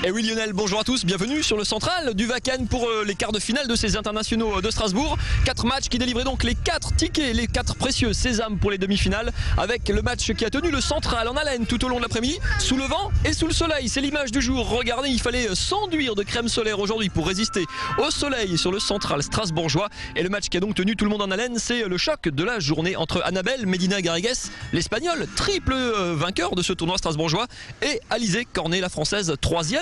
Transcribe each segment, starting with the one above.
Et oui Lionel, bonjour à tous, bienvenue sur le central du Wacken pour les quarts de finale de ces internationaux de Strasbourg. 4 matchs qui délivraient donc les 4 tickets, les 4 précieux sésames pour les demi-finales, avec le match qui a tenu le central en haleine tout au long de l'après-midi, sous le vent et sous le soleil. C'est l'image du jour, regardez, il fallait s'enduire de crème solaire aujourd'hui pour résister au soleil sur le central strasbourgeois. Et le match qui a donc tenu tout le monde en haleine, c'est le choc de la journée entre Annabel Medina Garrigues, l'Espagnole, triple vainqueur de ce tournoi strasbourgeois, et Alizé Cornet, la Française,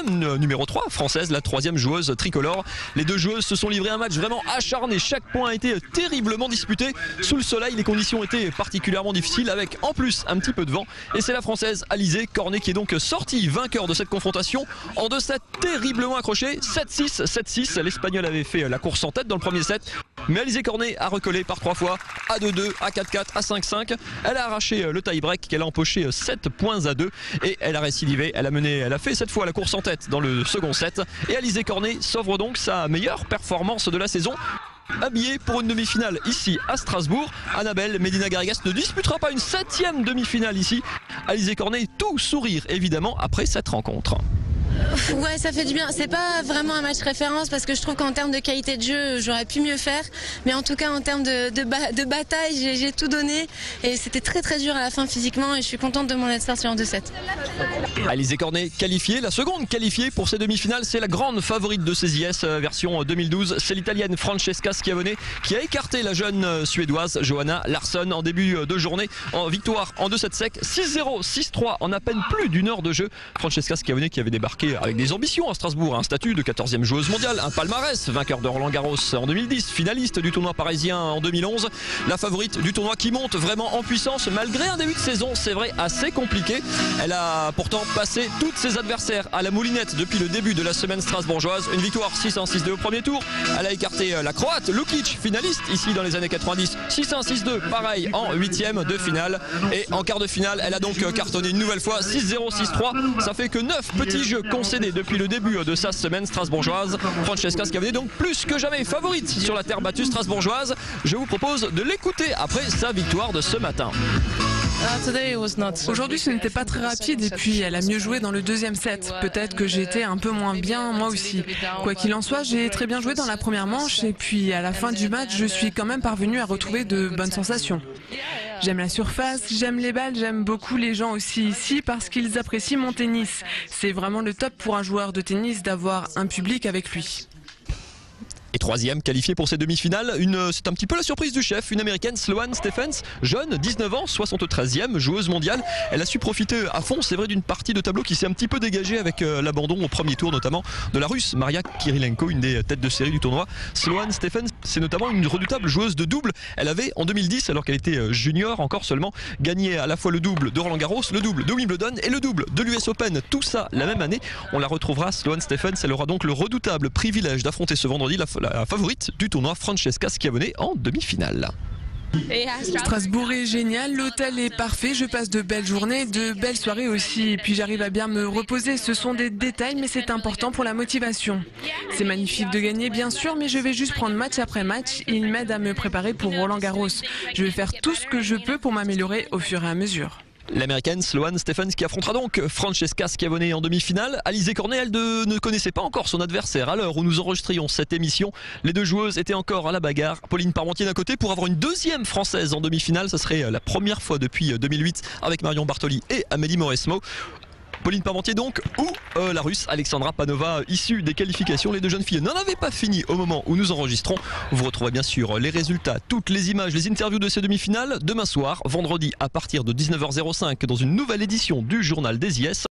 numéro 3 française, la 3e joueuse tricolore. Les deux joueuses se sont livrées un match vraiment acharné, chaque point a été terriblement disputé. Sous le soleil, les conditions étaient particulièrement difficiles, avec en plus un petit peu de vent. Et c'est la Française Alizé Cornet qui est donc sortie vainqueur de cette confrontation en 2 sets terriblement accrochés, 7-6, 7-6. L'Espagnole avait fait la course en tête dans le premier set, mais Alizé Cornet a recollé par 3 fois, à 2-2, à 4-4, à 5-5. Elle a arraché le tie-break qu'elle a empoché 7 points à 2 et elle a récidivé. Elle a fait cette fois la course en tête dans le second set, et Alizé Cornet s'offre donc sa meilleure performance de la saison. Habillée pour une demi-finale ici à Strasbourg, Annabel Medina Garrigues ne disputera pas une 7e demi-finale ici. Alizé Cornet, tout sourire évidemment après cette rencontre. Ouais, ça fait du bien. C'est pas vraiment un match référence parce que je trouve qu'en termes de qualité de jeu, j'aurais pu mieux faire. Mais en tout cas, en termes de bataille, j'ai tout donné. Et c'était très très dur à la fin physiquement. Et je suis contente de m'en être sortie en 2-7. Alizé Cornet qualifiée, la seconde qualifiée pour ces demi-finales. C'est la grande favorite de ces IS version 2012. C'est l'Italienne Francesca Schiavone qui a écarté la jeune Suédoise Johanna Larsson en début de journée. En victoire en 2 sets secs, 6-0, 6-3 en à peine plus d'une heure de jeu. Francesca Schiavone qui avait débarqué avec des ambitions à Strasbourg, un statut de 14e joueuse mondiale, un palmarès, vainqueur de Roland Garros en 2010, finaliste du tournoi parisien en 2011, la favorite du tournoi qui monte vraiment en puissance malgré un début de saison, c'est vrai, assez compliqué. Elle a pourtant passé toutes ses adversaires à la moulinette depuis le début de la semaine strasbourgeoise. Une victoire 6-1, 6-2 au premier tour. Elle a écarté la Croate Lukic, finaliste ici dans les années 90, 6-1, 6-2, pareil en 8e de finale. Et en quart de finale, elle a donc cartonné une nouvelle fois, 6-0, 6-3. Ça fait que 9 petits jeux concédé depuis le début de sa semaine strasbourgeoise. Francesca Schiavone donc plus que jamais favorite sur la terre battue strasbourgeoise. Je vous propose de l'écouter après sa victoire de ce matin. Aujourd'hui, ce n'était pas très rapide et puis elle a mieux joué dans le 2e set. Peut-être que j'ai été un peu moins bien moi aussi. Quoi qu'il en soit, j'ai très bien joué dans la première manche et puis à la fin du match, je suis quand même parvenue à retrouver de bonnes sensations. J'aime la surface, j'aime les balles, j'aime beaucoup les gens aussi ici parce qu'ils apprécient mon tennis. C'est vraiment le top pour un joueur de tennis d'avoir un public avec lui. Et 3e qualifiée pour ces demi-finales, c'est un petit peu la surprise du chef, une américaine, Sloane Stephens, jeune, 19 ans, 73e, joueuse mondiale. Elle a su profiter à fond, c'est vrai, d'une partie de tableau qui s'est un petit peu dégagée avec l'abandon au premier tour, notamment de la russe Maria Kirilenko, une des têtes de série du tournoi. Sloane Stephens, c'est notamment une redoutable joueuse de double. Elle avait en 2010, alors qu'elle était junior encore seulement, gagné à la fois le double de Roland Garros, le double de Wimbledon et le double de l'US Open. Tout ça la même année. On la retrouvera, Sloane Stephens. Elle aura donc le redoutable privilège d'affronter ce vendredi la favorite du tournoi Francesca Schiavone en demi-finale. Strasbourg est génial, l'hôtel est parfait, je passe de belles journées, de belles soirées aussi, et puis j'arrive à bien me reposer. Ce sont des détails, mais c'est important pour la motivation. C'est magnifique de gagner, bien sûr, mais je vais juste prendre match après match. Il m'aide à me préparer pour Roland Garros. Je vais faire tout ce que je peux pour m'améliorer au fur et à mesure. L'américaine Sloane Stephens qui affrontera donc Francesca Schiavone en demi-finale. Alizé Cornet, elle ne connaissait pas encore son adversaire à l'heure où nous enregistrions cette émission. Les deux joueuses étaient encore à la bagarre. Pauline Parmentier d'un côté pour avoir une 2e française en demi-finale. Ça serait la première fois depuis 2008 avec Marion Bartoli et Amélie Mauresmo. Pauline Parmentier donc, ou la russe Alexandra Panova, issue des qualifications. Les deux jeunes filles n'en avaient pas fini au moment où nous enregistrons. Vous retrouverez bien sûr les résultats, toutes les images, les interviews de ces demi-finales demain soir, vendredi à partir de 19h05 dans une nouvelle édition du Journal des IS.